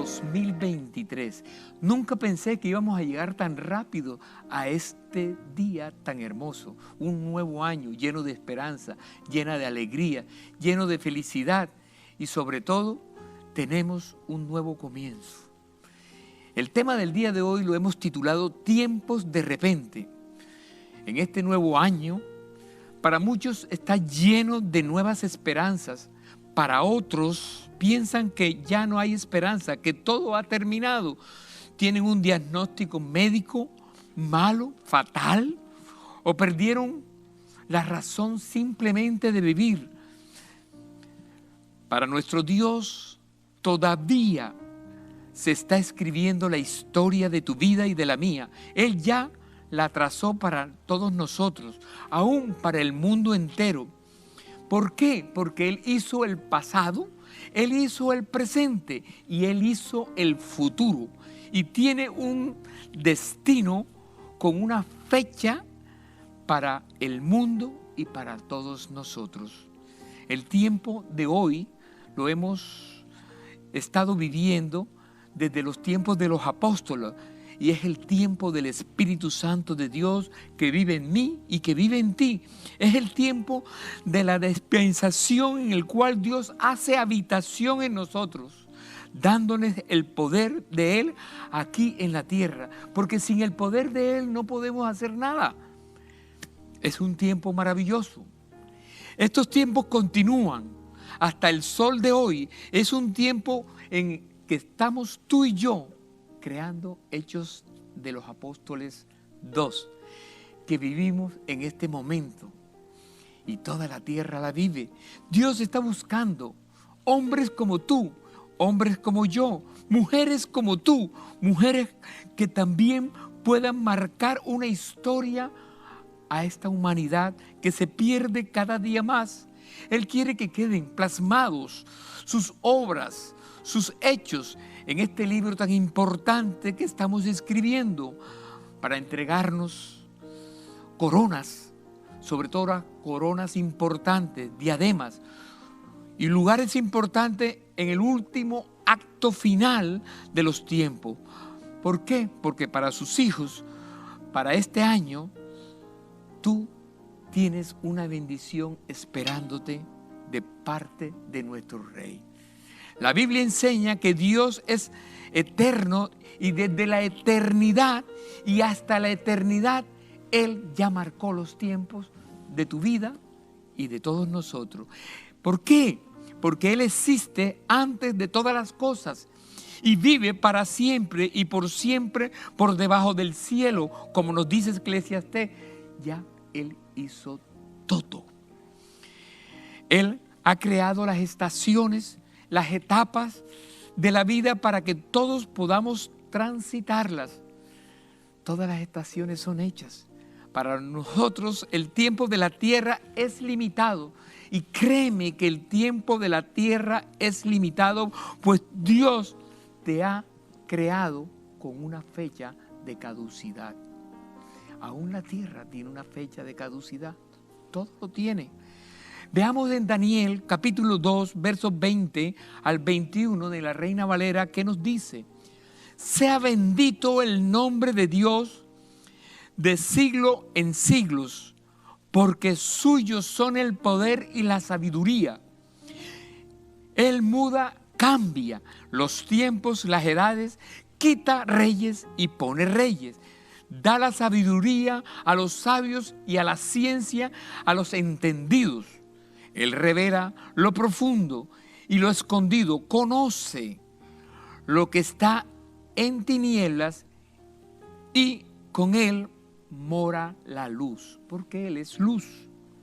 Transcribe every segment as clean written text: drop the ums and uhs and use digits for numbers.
2023. Nunca pensé que íbamos a llegar tan rápido a este día tan hermoso. Un nuevo año lleno de esperanza, llena de alegría, lleno de felicidad y sobre todo tenemos un nuevo comienzo. El tema del día de hoy lo hemos titulado Tiempos de repente. En este nuevo año, para muchos está lleno de nuevas esperanzas. Para otros piensan que ya no hay esperanza, que todo ha terminado. Tienen un diagnóstico médico malo, fatal, o perdieron la razón simplemente de vivir. Para nuestro Dios todavía se está escribiendo la historia de tu vida y de la mía. Él ya la trazó para todos nosotros, aún para el mundo entero. ¿Por qué? Porque Él hizo el pasado, Él hizo el presente y Él hizo el futuro. Y tiene un destino con una fecha para el mundo y para todos nosotros. El tiempo de hoy lo hemos estado viviendo desde los tiempos de los apóstoles. Y es el tiempo del Espíritu Santo de Dios que vive en mí y que vive en ti. Es el tiempo de la dispensación en el cual Dios hace habitación en nosotros, dándonos el poder de Él aquí en la tierra. Porque sin el poder de Él no podemos hacer nada. Es un tiempo maravilloso. Estos tiempos continúan hasta el sol de hoy. Es un tiempo en que estamos tú y yo creando Hechos de los Apóstoles 2, que vivimos en este momento y toda la tierra la vive. Dios está buscando hombres como tú, hombres como yo, mujeres como tú, mujeres que también puedan marcar una historia a esta humanidad que se pierde cada día más. Él quiere que queden plasmados sus obras, sus hechos en este libro tan importante que estamos escribiendo para entregarnos coronas, sobre todo coronas importantes, diademas y lugares importantes en el último acto final de los tiempos. ¿Por qué? Porque para sus hijos, para este año, tú tienes una bendición esperándote de parte de nuestro Rey. La Biblia enseña que Dios es eterno y desde la eternidad y hasta la eternidad Él ya marcó los tiempos de tu vida y de todos nosotros. ¿Por qué? Porque Él existe antes de todas las cosas y vive para siempre y por siempre por debajo del cielo. Como nos dice Eclesiastés, ya Él hizo todo. Él ha creado las estaciones, las etapas de la vida para que todos podamos transitarlas. Todas las estaciones son hechas. Para nosotros el tiempo de la tierra es limitado. Y créeme que el tiempo de la tierra es limitado, pues Dios te ha creado con una fecha de caducidad. Aún la tierra tiene una fecha de caducidad. Todo lo tiene. Veamos en Daniel capítulo 2, versos 20 al 21 de la Reina Valera, que nos dice: sea bendito el nombre de Dios de siglo en siglos, porque suyos son el poder y la sabiduría. Él muda, cambia los tiempos, las edades, quita reyes y pone reyes. Da la sabiduría a los sabios y a la ciencia a los entendidos. Él revela lo profundo y lo escondido, conoce lo que está en tinieblas y con Él mora la luz, porque Él es luz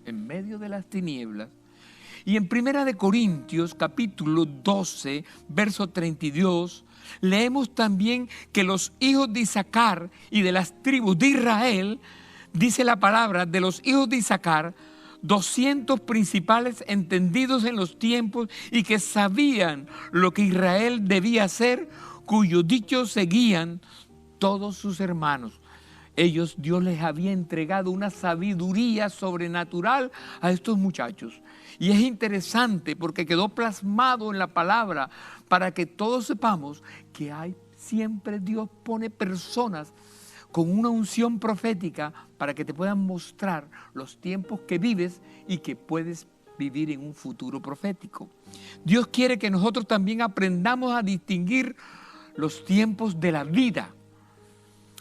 en medio de las tinieblas. Y en 1 Corintios capítulo 12, verso 32, leemos también que los hijos de Isaacar y de las tribus de Israel, dice la palabra, de los hijos de Isaacar, 200 principales entendidos en los tiempos y que sabían lo que Israel debía hacer, cuyo dicho seguían todos sus hermanos. Dios les había entregado una sabiduría sobrenatural a estos muchachos. Y es interesante porque quedó plasmado en la palabra para que todos sepamos que siempre Dios pone personas con una unción profética para que te puedan mostrar los tiempos que vives y que puedes vivir en un futuro profético. Dios quiere que nosotros también aprendamos a distinguir los tiempos de la vida.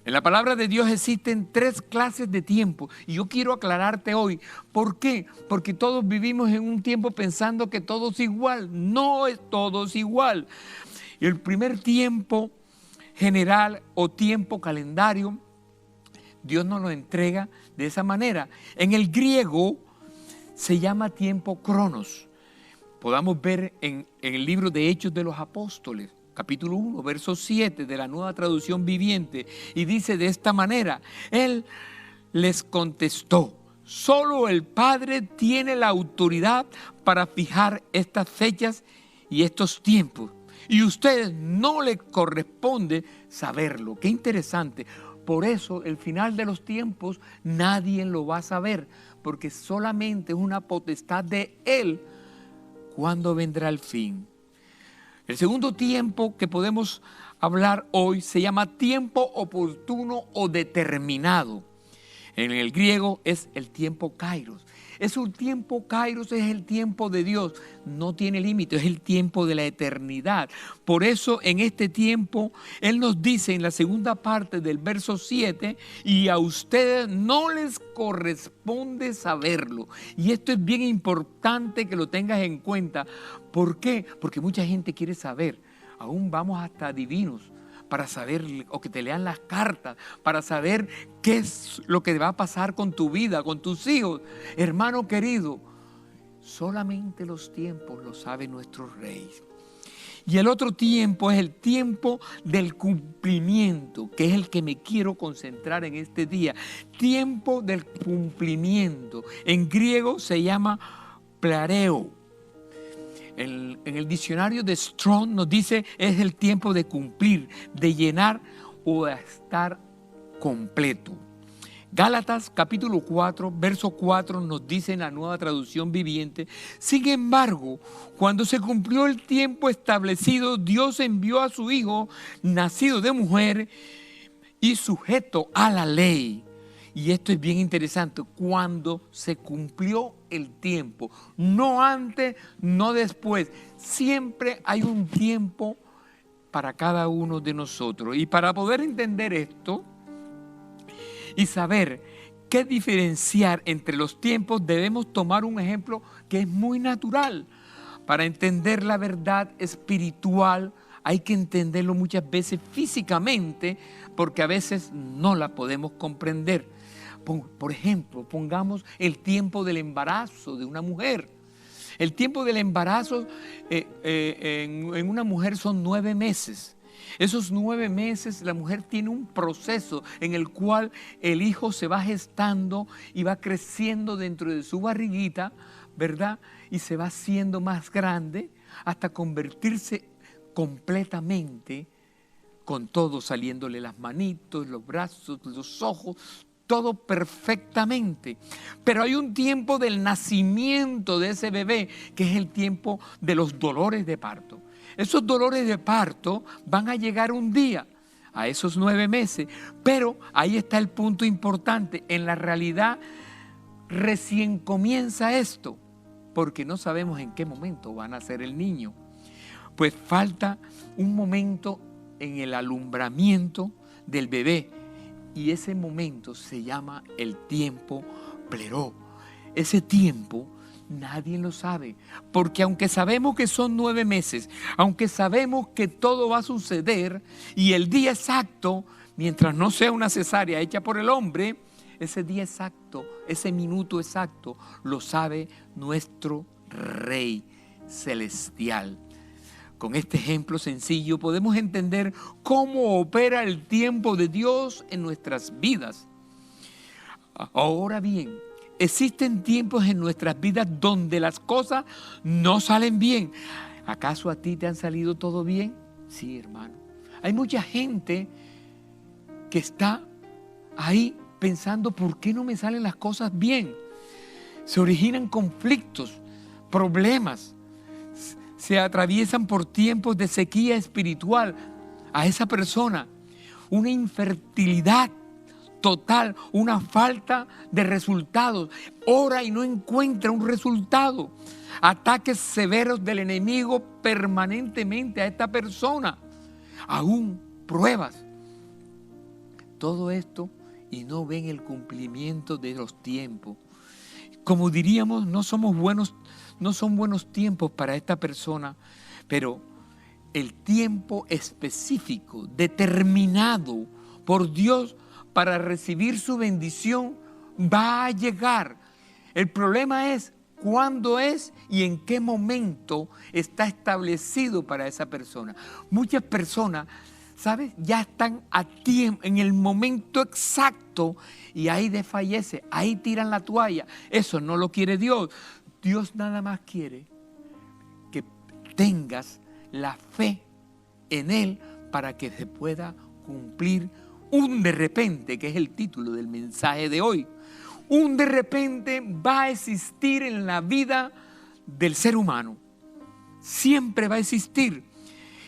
En la palabra de Dios existen 3 clases de tiempo y yo quiero aclararte hoy. ¿Por qué? Porque todos vivimos en un tiempo pensando que todo es igual. No es todo es igual. El primer tiempo general o tiempo calendario, Dios nos lo entrega de esa manera. En el griego se llama tiempo cronos. Podamos ver en el libro de Hechos de los Apóstoles, capítulo 1, verso 7 de la Nueva Traducción Viviente, y dice de esta manera: Él les contestó, solo el Padre tiene la autoridad para fijar estas fechas y estos tiempos, y a ustedes no les corresponde saberlo. Qué interesante. Por eso el final de los tiempos nadie lo va a saber, porque solamente es una potestad de Él cuando vendrá el fin. El segundo tiempo que podemos hablar hoy se llama tiempo oportuno o determinado. En el griego es el tiempo kairos. Es un tiempo kairos, es el tiempo de Dios. No tiene límite, es el tiempo de la eternidad. Por eso en este tiempo Él nos dice en la segunda parte del verso 7, y a ustedes no les corresponde saberlo. Y esto es bien importante que lo tengas en cuenta. ¿Por qué? Porque mucha gente quiere saber. Aún vamos hasta adivinos para saber, o que te lean las cartas, para saber qué es lo que va a pasar con tu vida, con tus hijos. Hermano querido, solamente los tiempos lo sabe nuestro Rey. Y el otro tiempo es el tiempo del cumplimiento, que es el que me quiero concentrar en este día. Tiempo del cumplimiento. En griego se llama plereo. En el diccionario de Strong nos dice es el tiempo de cumplir, de llenar o de estar completo. Gálatas capítulo 4, verso 4 nos dice en la Nueva Traducción Viviente: sin embargo, cuando se cumplió el tiempo establecido, Dios envió a su Hijo, nacido de mujer y sujeto a la ley. Y esto es bien interesante, cuando se cumplió el tiempo, no antes, no después. Siempre hay un tiempo para cada uno de nosotros. Y para poder entender esto y saber qué diferenciar entre los tiempos, debemos tomar un ejemplo que es muy natural. Para entender la verdad espiritual hay que entenderlo muchas veces físicamente, porque a veces no la podemos comprender. Por ejemplo, pongamos el tiempo del embarazo de una mujer. El tiempo del embarazo en una mujer son 9 meses. Esos 9 meses la mujer tiene un proceso en el cual el hijo se va gestando y va creciendo dentro de su barriguita, ¿verdad? Y se va haciendo más grande hasta convertirse completamente, con todo saliéndole las manitos, los brazos, los ojos, todo perfectamente. Pero hay un tiempo del nacimiento de ese bebé, que es el tiempo de los dolores de parto. Esos dolores de parto van a llegar un día, a esos 9 meses, pero ahí está el punto importante. En la realidad, recién comienza esto, porque no sabemos en qué momento va a nacer el niño. Pues falta un momento en el alumbramiento del bebé, y ese momento se llama el tiempo pleró. Ese tiempo nadie lo sabe, porque aunque sabemos que son 9 meses, aunque sabemos que todo va a suceder y el día exacto, mientras no sea una cesárea hecha por el hombre, ese día exacto, ese minuto exacto, lo sabe nuestro Rey celestial. Con este ejemplo sencillo podemos entender cómo opera el tiempo de Dios en nuestras vidas. Ahora bien, existen tiempos en nuestras vidas donde las cosas no salen bien. ¿Acaso a ti te han salido todo bien? Sí, hermano. Hay mucha gente que está ahí pensando, ¿por qué no me salen las cosas bien? Se originan conflictos, problemas, se atraviesan por tiempos de sequía espiritual. A esa persona, una infertilidad total, una falta de resultados. Ora y no encuentra un resultado. Ataques severos del enemigo permanentemente a esta persona. Aún pruebas. Todo esto y no ven el cumplimiento de los tiempos. Como diríamos, no son buenos tiempos para esta persona, pero el tiempo específico, determinado por Dios para recibir su bendición, va a llegar. El problema es cuándo es y en qué momento está establecido para esa persona. Muchas personas, ¿sabes?, ya están a tiempo, en el momento exacto, y ahí desfallece, ahí tiran la toalla. Eso no lo quiere Dios. Dios nada más quiere que tengas la fe en Él para que se pueda cumplir un de repente, que es el título del mensaje de hoy. Un de repente va a existir en la vida del ser humano. Siempre va a existir.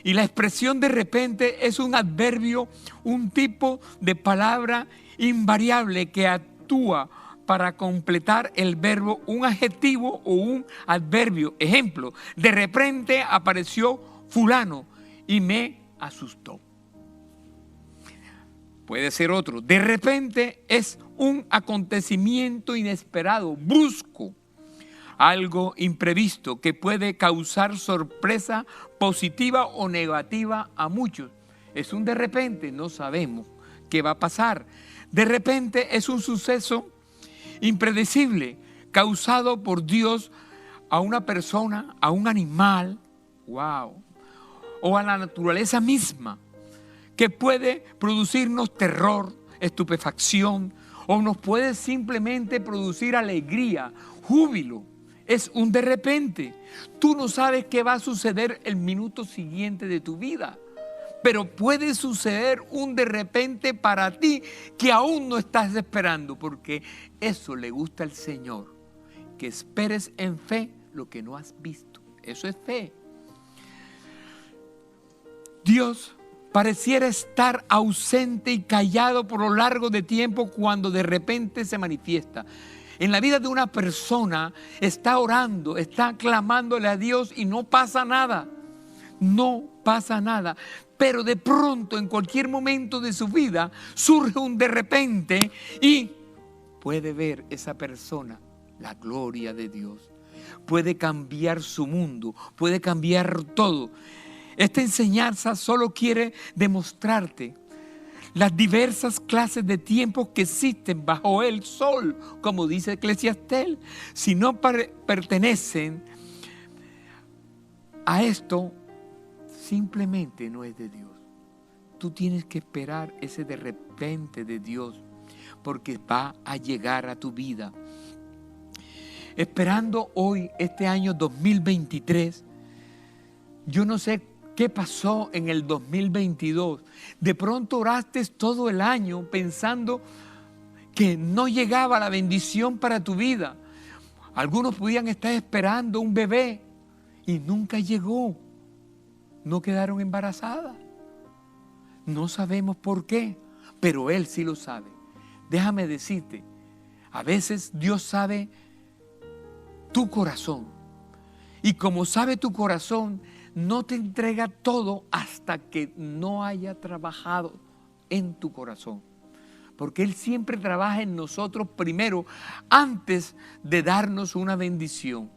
Y la expresión de repente es un adverbio, un tipo de palabra invariable que actúa para completar el verbo, un adjetivo o un adverbio. Ejemplo, de repente apareció fulano y me asustó. Puede ser otro. De repente es un acontecimiento inesperado, brusco, algo imprevisto que puede causar sorpresa positiva o negativa a muchos. Es un de repente, no sabemos qué va a pasar. De repente es un suceso impredecible causado por Dios a una persona, a un animal, wow, o a la naturaleza misma, que puede producirnos terror, estupefacción, o nos puede simplemente producir alegría, júbilo. Es un de repente. Tú no sabes qué va a suceder el minuto siguiente de tu vida, pero puede suceder un de repente para ti que aún no estás esperando, porque eso le gusta al Señor, que esperes en fe lo que no has visto. Eso es fe. Dios pareciera estar ausente y callado por lo largo de tiempo cuando de repente se manifiesta. En la vida de una persona está orando, está clamándole a Dios y no pasa nada. No pasa nada. Pero de pronto, en cualquier momento de su vida, surge un de repente y puede ver esa persona la gloria de Dios. Puede cambiar su mundo, puede cambiar todo. Esta enseñanza solo quiere demostrarte las diversas clases de tiempos que existen bajo el sol, como dice Eclesiastés. Si no pertenecen a esto, simplemente no es de Dios. Tú tienes que esperar ese de repente de Dios, porque va a llegar a tu vida. Esperando hoy, este año 2023, yo no sé ¿qué pasó en el 2022? De pronto oraste todo el año pensando que no llegaba la bendición para tu vida. Algunos podían estar esperando un bebé y nunca llegó. No quedaron embarazadas. No sabemos por qué, pero Él sí lo sabe. Déjame decirte, a veces Dios sabe tu corazón. Y como sabe tu corazón, no te entrega todo hasta que no haya trabajado en tu corazón. Porque Él siempre trabaja en nosotros primero, antes de darnos una bendición.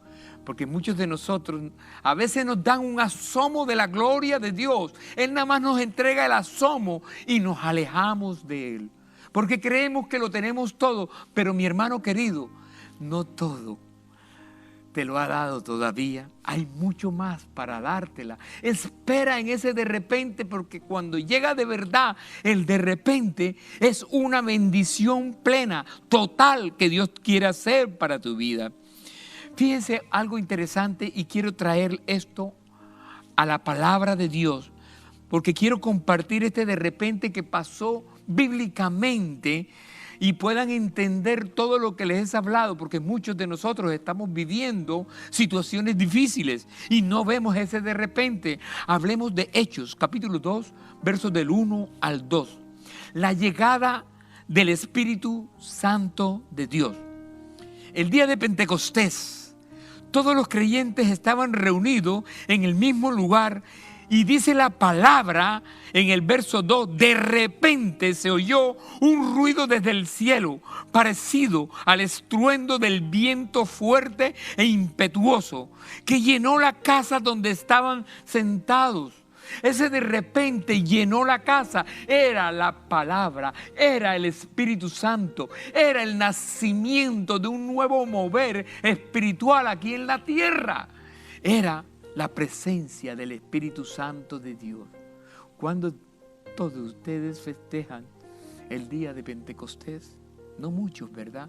Porque muchos de nosotros a veces nos dan un asomo de la gloria de Dios. Él nada más nos entrega el asomo y nos alejamos de Él. Porque creemos que lo tenemos todo. Pero mi hermano querido, no todo te lo ha dado todavía. Hay mucho más para dártela. Espera en ese de repente, porque cuando llega de verdad el de repente es una bendición plena, total, que Dios quiere hacer para tu vida. Fíjense algo interesante, y quiero traer esto a la palabra de Dios, porque quiero compartir este de repente que pasó bíblicamente y puedan entender todo lo que les he hablado, porque muchos de nosotros estamos viviendo situaciones difíciles y no vemos ese de repente. Hablemos de Hechos, capítulo 2, versos del 1 al 2. La llegada del Espíritu Santo de Dios. El día de Pentecostés, todos los creyentes estaban reunidos en el mismo lugar. Y dice la palabra en el verso 2, de repente se oyó un ruido desde el cielo, parecido al estruendo del viento fuerte e impetuoso, que llenó la casa donde estaban sentados. Ese de repente llenó la casa, era la palabra, era el Espíritu Santo, era el nacimiento de un nuevo mover espiritual aquí en la tierra. Era la presencia del Espíritu Santo de Dios. Cuando todos ustedes festejan el día de Pentecostés, no muchos, ¿verdad?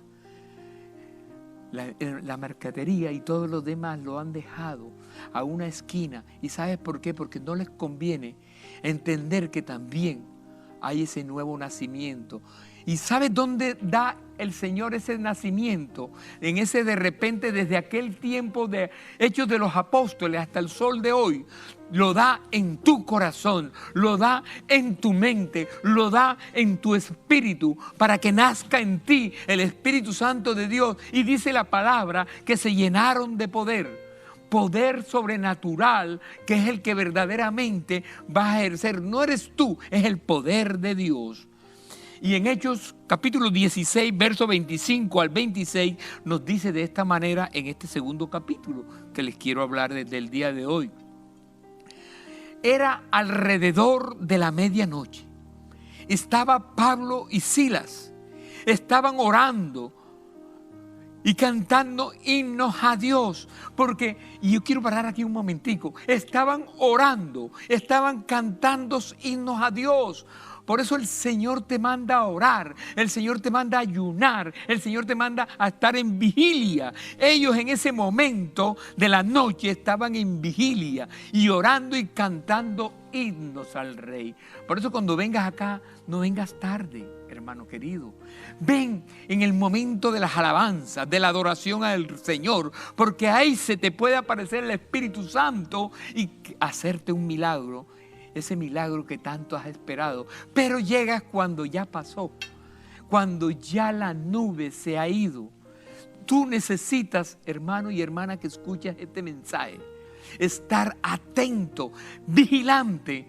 La mercadería y todo lo demás lo han dejado a una esquina. ¿Y sabes por qué? Porque no les conviene entender que también hay ese nuevo nacimiento. ¿Y sabes dónde da el Señor ese nacimiento? En ese de repente, desde aquel tiempo de Hechos de los Apóstoles hasta el sol de hoy, lo da en tu corazón, lo da en tu mente, lo da en tu espíritu, para que nazca en ti el Espíritu Santo de Dios. Y dice la palabra que se llenaron de poder sobrenatural, que es el que verdaderamente vas a ejercer. No eres tú, es el poder de Dios. Y en Hechos capítulo 16, verso 25 al 26, nos dice de esta manera en este segundo capítulo que les quiero hablar desde el día de hoy. Era alrededor de la medianoche. Estaba Pablo y Silas. Estaban orando y cantando himnos a Dios. Y yo quiero parar aquí un momentico. Estaban orando, estaban cantando himnos a Dios. Por eso el Señor te manda a orar, el Señor te manda a ayunar, el Señor te manda a estar en vigilia. Ellos en ese momento de la noche estaban en vigilia y orando y cantando himnos al Rey. Por eso cuando vengas acá, no vengas tarde, hermano querido. Ven en el momento de las alabanzas, de la adoración al Señor, porque ahí se te puede aparecer el Espíritu Santo y hacerte un milagro. Ese milagro que tanto has esperado, pero llegas cuando ya pasó, cuando ya la nube se ha ido. Tú necesitas, hermano y hermana que escuchas este mensaje, estar atento, vigilante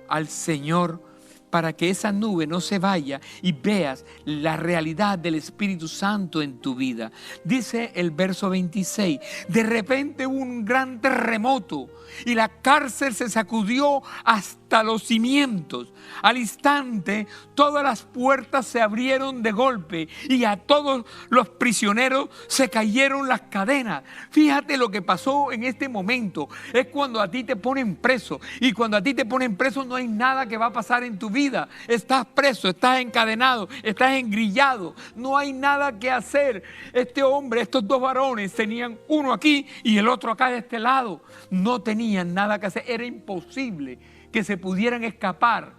al Señor, para que esa nube no se vaya y veas la realidad del Espíritu Santo en tu vida. Dice el verso 26, de repente hubo un gran terremoto y la cárcel se sacudió hasta los cimientos. Al instante, todas las puertas se abrieron de golpe y a todos los prisioneros se cayeron las cadenas. Fíjate lo que pasó en este momento. Es cuando a ti te ponen preso, y cuando a ti te ponen preso no hay nada que va a pasar en tu vida. Estás preso, estás encadenado, estás engrillado, no hay nada que hacer. Este hombre, estos dos varones tenían uno aquí y el otro acá de este lado. No tenían nada que hacer, era imposible que se pudieran escapar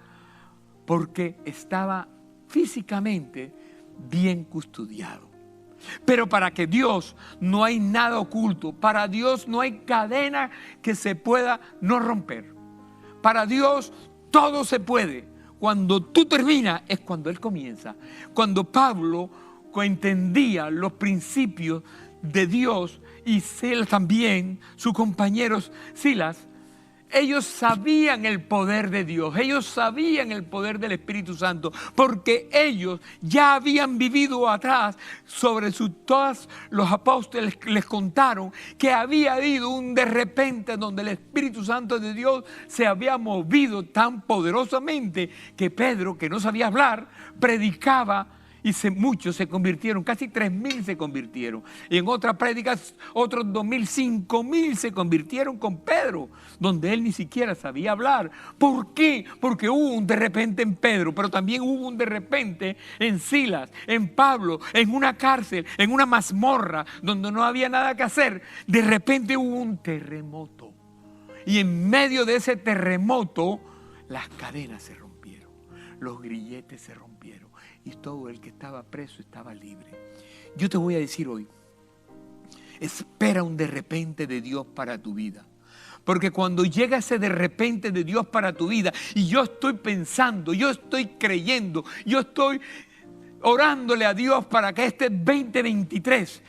porque estaba físicamente bien custodiado. Pero para que Dios no hay nada oculto, para Dios no hay cadena que se pueda no romper. Para Dios todo se puede. Cuando tú terminas es cuando Él comienza. Cuando Pablo entendía los principios de Dios y Silas también, sus compañeros Silas, ellos sabían el poder de Dios, ellos sabían el poder del Espíritu Santo, porque ellos ya habían vivido atrás sobre todos los apóstoles. Les contaron que había habido un de repente donde el Espíritu Santo de Dios se había movido tan poderosamente que Pedro, que no sabía hablar, predicaba. Y muchos se convirtieron, casi 3,000 se convirtieron. Y en otras prédicas, otros 2,000, 5,000 se convirtieron con Pedro, donde él ni siquiera sabía hablar. ¿Por qué? Porque hubo un de repente en Pedro, pero también hubo un de repente en Silas, en Pablo, en una cárcel, en una mazmorra, donde no había nada que hacer. De repente hubo un terremoto. Y en medio de ese terremoto, las cadenas se rompieron. los grilletes se rompieron y todo el que estaba preso estaba libre. Yo te voy a decir hoy, espera un de repente de Dios para tu vida. Porque cuando llega ese de repente de Dios para tu vida, y yo estoy pensando, yo estoy creyendo, yo estoy orándole a Dios para que este 2023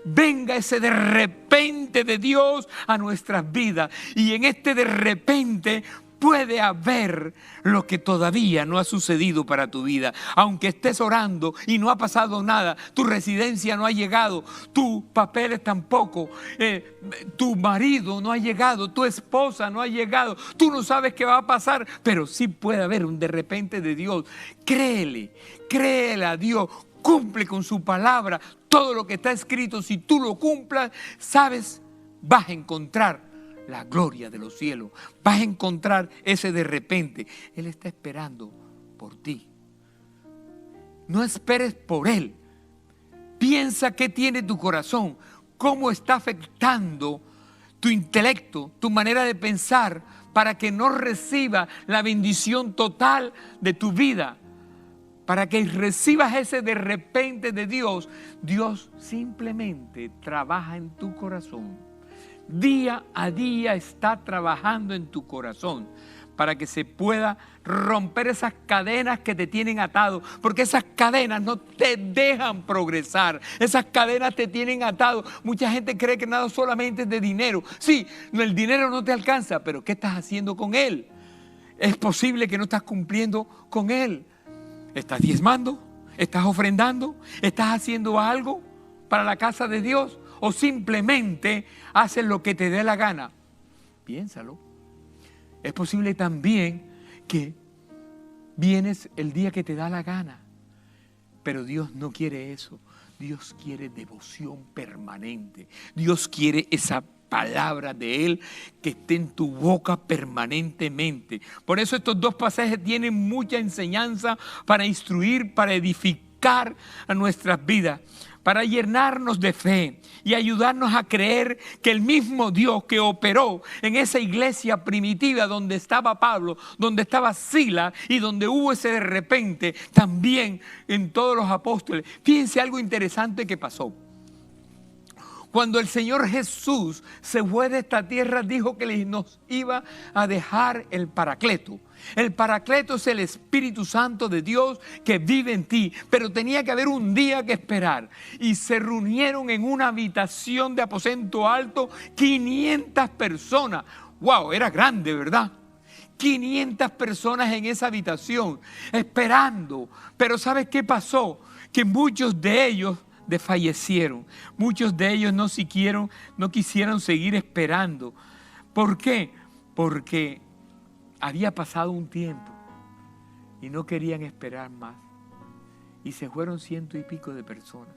venga ese de repente de Dios a nuestras vidas. Y en este de repente puede haber lo que todavía no ha sucedido para tu vida. Aunque estés orando y no ha pasado nada, tu residencia no ha llegado, tus papeles tampoco, tu marido no ha llegado, tu esposa no ha llegado, tú no sabes qué va a pasar, pero sí puede haber un de repente de Dios. Créele a Dios, cumple con su palabra todo lo que está escrito. Si tú lo cumplas, sabes, vas a encontrar la gloria de los cielos. Vas a encontrar ese de repente. Él está esperando por ti. No esperes por Él. Piensa qué tiene tu corazón, cómo está afectando tu intelecto, tu manera de pensar, para que no reciba la bendición total de tu vida. Para que recibas ese de repente de Dios. Dios simplemente trabaja en tu corazón. Día a día está trabajando en tu corazón para que se pueda romper esas cadenas que te tienen atado, porque esas cadenas no te dejan progresar, esas cadenas te tienen atado. Mucha gente cree que nada solamente es de dinero. Sí, el dinero no te alcanza, pero ¿qué estás haciendo con él? Es posible que no estás cumpliendo con él. ¿Estás diezmando? ¿Estás ofrendando? ¿Estás haciendo algo para la casa de Dios? ¿O simplemente haces lo que te dé la gana? Piénsalo. Es posible también que vienes el día que te da la gana, pero Dios no quiere eso. Dios quiere devoción permanente. Dios quiere esa palabra de Él que esté en tu boca permanentemente. Por eso estos dos pasajes tienen mucha enseñanza para instruir, para edificar a nuestras vidas, para llenarnos de fe y ayudarnos a creer que el mismo Dios que operó en esa iglesia primitiva donde estaba Pablo, donde estaba Silas y donde hubo ese de repente, también en todos los apóstoles. Fíjense algo interesante que pasó. Cuando el Señor Jesús se fue de esta tierra, dijo que nos iba a dejar el Paracleto. El Paracleto es el Espíritu Santo de Dios que vive en ti, pero tenía que haber un día que esperar. Y se reunieron en una habitación de aposento alto 500 personas. ¡Wow! Era grande, ¿verdad? 500 personas en esa habitación esperando. Pero ¿sabes qué pasó? Que muchos de ellos desfallecieron. Muchos de ellos no quisieron seguir esperando. ¿Por qué? Porque había pasado un tiempo y no querían esperar más. Y se fueron 100 y pico de personas.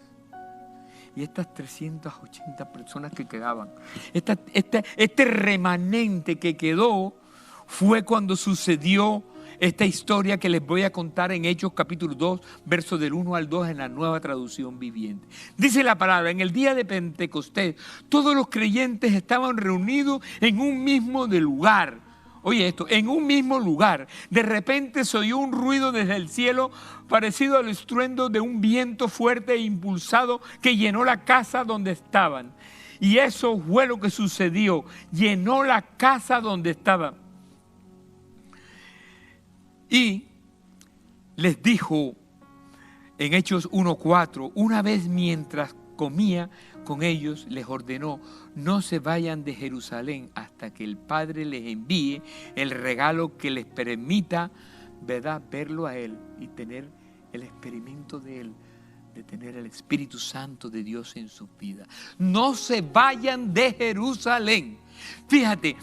Y estas 380 personas que quedaban, este remanente que quedó, fue cuando sucedió esta historia que les voy a contar en Hechos capítulo 2, versos del 1 al 2 en la Nueva Traducción Viviente. Dice la palabra: en el día de Pentecostés, todos los creyentes estaban reunidos en un mismo lugar. Oye esto, en un mismo lugar. De repente se oyó un ruido desde el cielo parecido al estruendo de un viento fuerte e impulsado que llenó la casa donde estaban. Y eso fue lo que sucedió. Llenó la casa donde estaban. Y les dijo en Hechos 1:4, una vez mientras comía con ellos, les ordenó: no se vayan de Jerusalén hasta que el Padre les envíe el regalo que les permita, ¿verdad?, verlo a Él y tener el experimento de Él, de tener el Espíritu Santo de Dios en sus vidas. No se vayan de Jerusalén. Fíjate,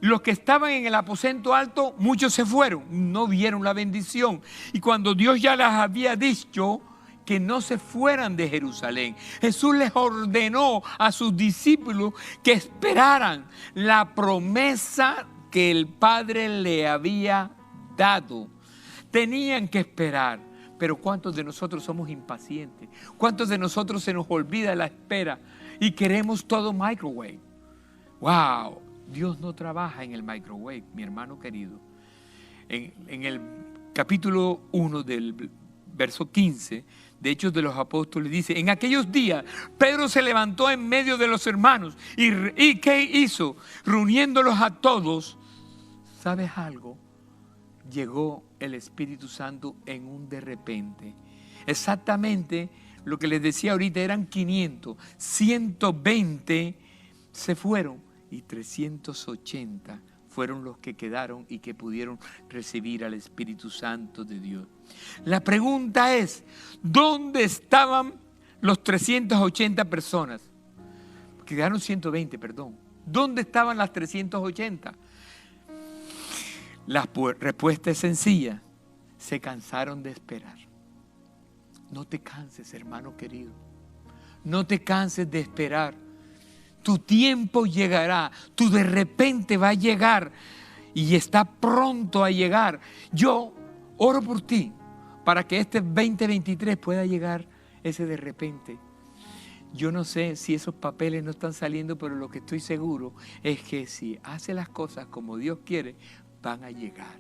los que estaban en el aposento alto, muchos se fueron, no vieron la bendición. Y cuando Dios ya les había dicho que no se fueran de Jerusalén, Jesús les ordenó a sus discípulos que esperaran la promesa que el Padre le había dado. Tenían que esperar. Pero ¿cuántos de nosotros somos impacientes? ¿Cuántos de nosotros se nos olvida la espera y queremos todo microwave? ¡Wow! Dios no trabaja en el microwave, mi hermano querido. En el capítulo 1 del verso 15 de Hechos de los Apóstoles dice: en aquellos días Pedro se levantó en medio de los hermanos y ¿qué hizo? Reuniéndolos a todos. ¿Sabes algo? Llegó el Espíritu Santo en un de repente. Exactamente lo que les decía ahorita, eran 500, 120 se fueron y 380 fueron los que quedaron y que pudieron recibir al Espíritu Santo de Dios. La pregunta es, ¿dónde estaban los 380 personas? Quedaron 120, perdón. ¿Dónde estaban las 380? La respuesta es sencilla: se cansaron de esperar. No te canses, hermano querido. No te canses de esperar. Tu tiempo llegará, tu de repente va a llegar y está pronto a llegar. Yo oro por ti para que este 2023 pueda llegar ese de repente. Yo no sé si esos papeles no están saliendo, pero lo que estoy seguro es que si hace las cosas como Dios quiere, van a llegar.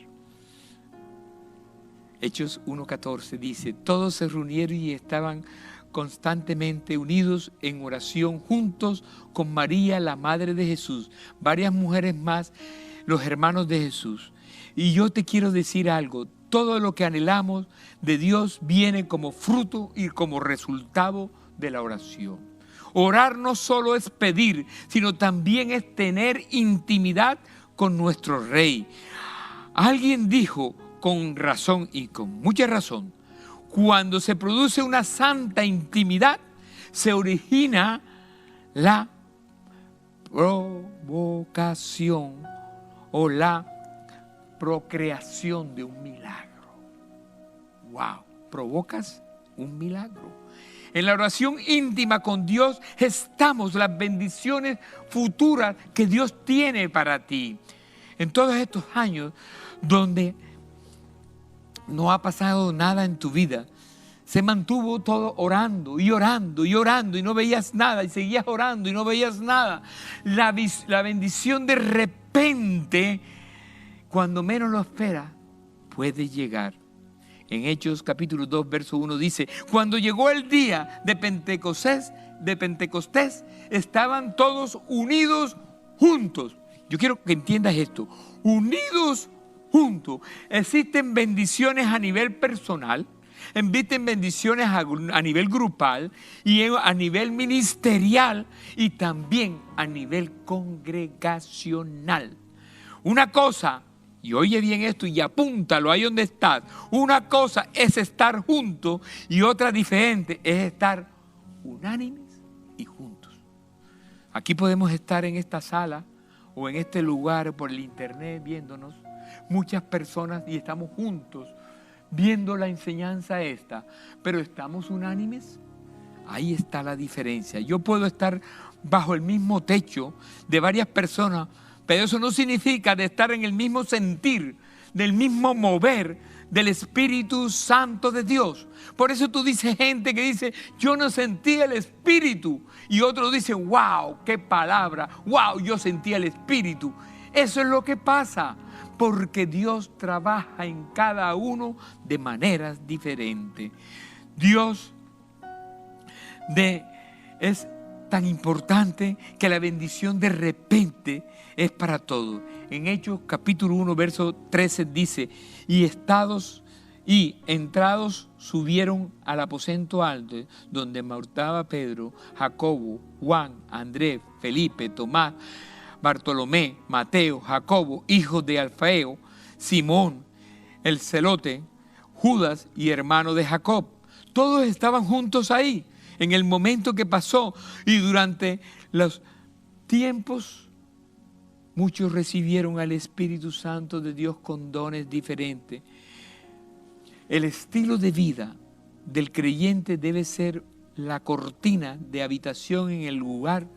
Hechos 1:14 dice: todos se reunieron y estaban constantemente unidos en oración juntos con María, la madre de Jesús, varias mujeres más, los hermanos de Jesús. Y yo te quiero decir algo: todo lo que anhelamos de Dios viene como fruto y como resultado de la oración. Orar no solo es pedir, sino también es tener intimidad con nuestro Rey. Alguien dijo con razón y con mucha razón: cuando se produce una santa intimidad, se origina la provocación o la procreación de un milagro. ¡Wow! Provocas un milagro. En la oración íntima con Dios estamos las bendiciones futuras que Dios tiene para ti. En todos estos años donde no ha pasado nada en tu vida, se mantuvo todo orando y orando y orando y no veías nada, y seguías orando y no veías nada. La bendición de repente, cuando menos lo esperas, puede llegar. En Hechos capítulo 2, verso 1 dice: cuando llegó el día de Pentecostés, estaban todos unidos juntos. Yo quiero que entiendas esto: unidos juntos. Existen bendiciones a nivel personal, existen bendiciones a nivel grupal y a nivel ministerial y también a nivel congregacional. Una cosa, y oye bien esto y apúntalo ahí donde estás, una cosa es estar juntos y otra diferente es estar unánimes y juntos. Aquí podemos estar en esta sala o en este lugar por el internet viéndonos muchas personas y estamos juntos viendo la enseñanza esta, pero ¿estamos unánimes? Ahí está la diferencia. Yo puedo estar bajo el mismo techo de varias personas, pero eso no significa de estar en el mismo sentir, del mismo mover del Espíritu Santo de Dios. Por eso tú dices gente que dice: yo no sentí el Espíritu, y otro dice: wow, qué palabra, wow, yo sentí el Espíritu. Eso es lo que pasa, porque Dios trabaja en cada uno de maneras diferentes. Dios es tan importante que la bendición de repente es para todos. En Hechos capítulo 1, verso 13 dice: y entrados subieron al aposento alto, donde moraba Pedro, Jacobo, Juan, Andrés, Felipe, Tomás, Bartolomé, Mateo, Jacobo, hijos de Alfeo, Simón, el celote, Judas y hermano de Jacob. Todos estaban juntos ahí en el momento que pasó, y durante los tiempos muchos recibieron al Espíritu Santo de Dios con dones diferentes. El estilo de vida del creyente debe ser la cortina de habitación en el lugar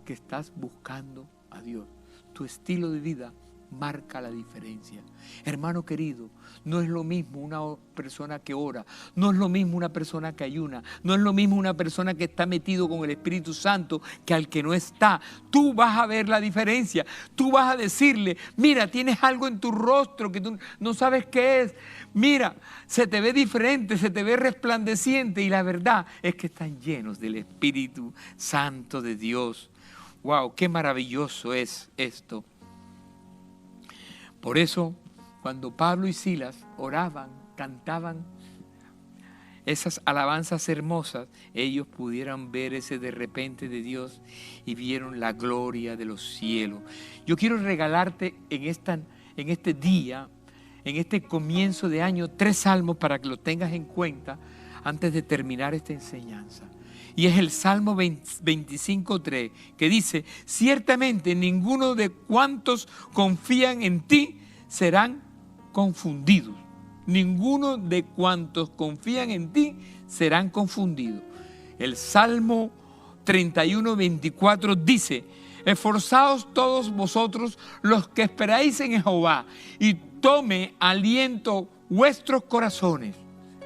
que estás buscando a Dios. Tu estilo de vida marca la diferencia. Hermano querido, no es lo mismo una persona que ora, no es lo mismo una persona que ayuna, no es lo mismo una persona que está metido con el Espíritu Santo que al que no está. Tú vas a ver la diferencia, tú vas a decirle, mira, tienes algo en tu rostro que tú no sabes qué es, mira, se te ve diferente, se te ve resplandeciente y la verdad es que están llenos del Espíritu Santo de Dios. ¡Wow! ¡Qué maravilloso es esto! Por eso, cuando Pablo y Silas oraban, cantaban esas alabanzas hermosas, ellos pudieran ver ese de repente de Dios y vieron la gloria de los cielos. Yo quiero regalarte en este día, en este comienzo de año, 3 salmos para que lo tengas en cuenta antes de terminar esta enseñanza. Y es el Salmo 25:3, que dice, ciertamente ninguno de cuantos confían en ti serán confundidos. Ninguno de cuantos confían en ti serán confundidos. El Salmo 31:24 dice, esforzaos todos vosotros los que esperáis en Jehová y tome aliento vuestros corazones.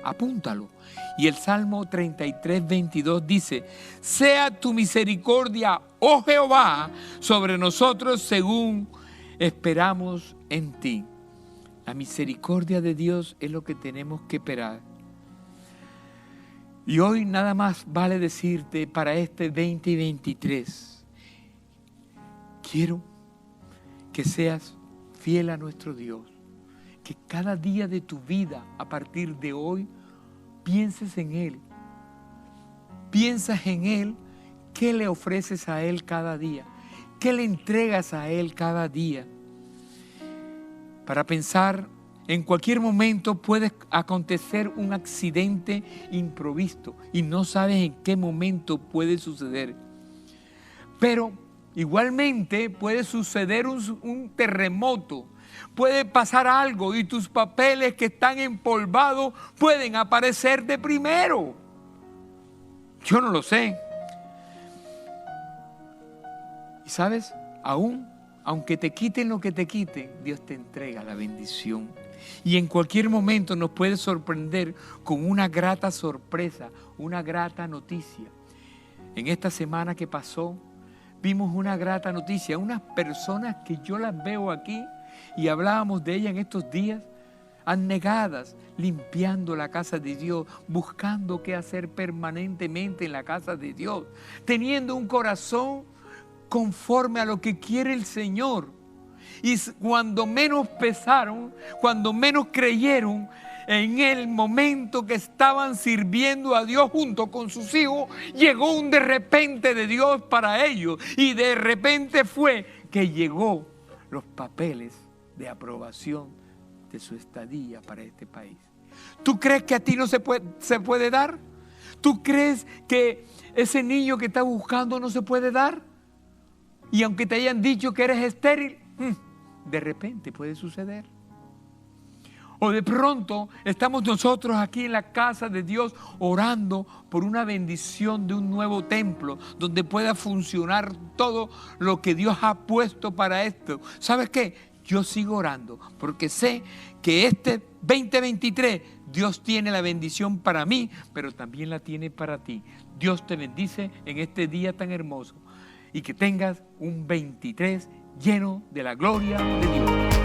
Apúntalo. Y el Salmo 33:22 dice, sea tu misericordia, oh Jehová, sobre nosotros según esperamos en ti. La misericordia de Dios es lo que tenemos que esperar. Y hoy nada más vale decirte para este 2023, quiero que seas fiel a nuestro Dios, que cada día de tu vida a partir de hoy pienses en Él. Piensas en Él, ¿qué le ofreces a Él cada día? ¿Qué le entregas a Él cada día? Para pensar, en cualquier momento puede acontecer un accidente imprevisto y no sabes en qué momento puede suceder. Pero igualmente puede suceder un terremoto. Puede pasar algo y tus papeles que están empolvados pueden aparecer de primero. Yo no lo sé. Y sabes, aunque te quiten lo que te quiten, Dios te entrega la bendición. Y en cualquier momento nos puede sorprender con una grata sorpresa, una grata noticia. En esta semana que pasó, vimos una grata noticia. Unas personas que yo las veo aquí, y hablábamos de ella en estos días, abnegadas, limpiando la casa de Dios, buscando qué hacer permanentemente en la casa de Dios, teniendo un corazón conforme a lo que quiere el Señor. Y cuando menos pensaron, cuando menos creyeron, en el momento que estaban sirviendo a Dios junto con sus hijos, llegó un de repente de Dios para ellos. Y de repente fue que llegó los papeles de aprobación de su estadía para este país. ¿Tú crees que a ti no se puede dar? ¿Tú crees que ese niño que está buscando no se puede dar? Y aunque te hayan dicho que eres estéril, de repente puede suceder. O de pronto estamos nosotros aquí en la casa de Dios orando por una bendición de un nuevo templo donde pueda funcionar todo lo que Dios ha puesto para esto. ¿Sabes qué? Yo sigo orando porque sé que este 2023 Dios tiene la bendición para mí, pero también la tiene para ti. Dios te bendice en este día tan hermoso y que tengas un 23 lleno de la gloria de Dios.